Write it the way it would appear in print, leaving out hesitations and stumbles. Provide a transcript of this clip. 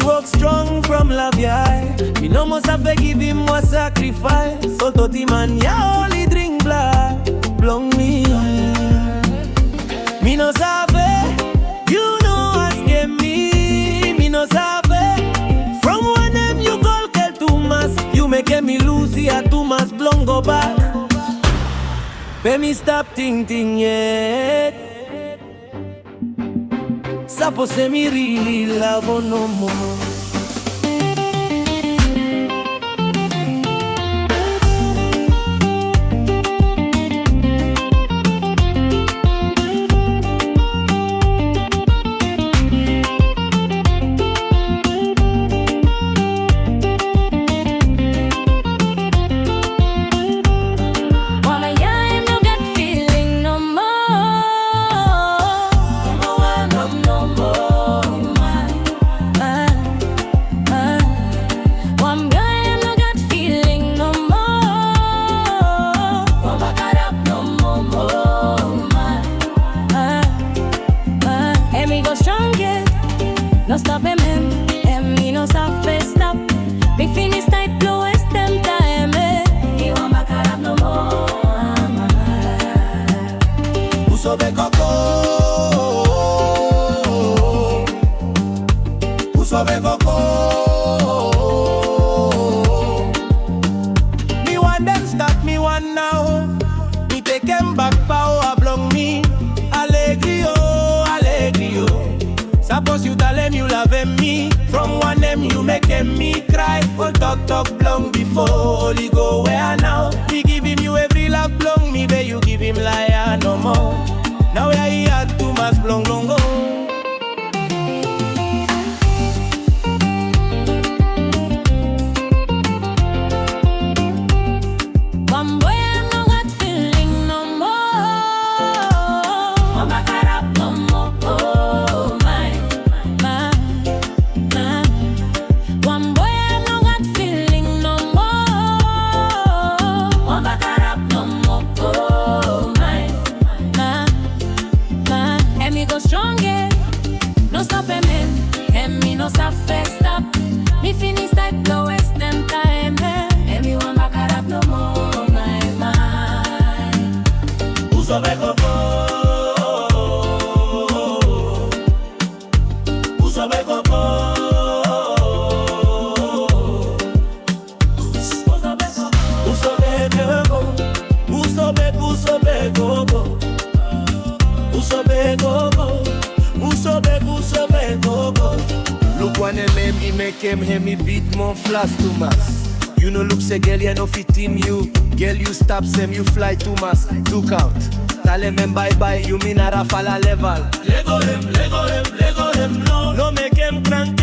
walk strong from love, yeah. Me no must have to give him more sacrifice. So to the man, yeah, only drink black. Blong me. Me no sabe, you know ask me. Me no sabe. From one name you call Kel Tumas, you make me lose here Tumas Blong go back. Pay me stop ting yet. Suppose me really love no more. No stop him, and me no stop, stop. Big finish tight, blow waste them time, he won't back up no more. Uso be coco, uso be coco. Me want them stop, me want now. Me take them back, power belong me. Alegrio, Alegrio. Suppose you tell them you love me. From one them you make me cry. Oh talk long before only go where now. Me give him you every love long. Me be you give him liar no more. Now we are here too much long go. One boy I'm not got feeling no more. I'm back up no more. No stop him in, and me no stop stop. Me finish tight, blow waste them time, and me want back up no more, my mind. Uso be coco, uso be coco, uso be coco, uso be coco, uso be coco. Uso be coco. Look one him, he make him hear me beat more flash too much. You know look say girl you no fit him you. Girl you stop sem you fly too much. Took out. Tell him bye, you mean a rafala level. Lego him, no. No make him crank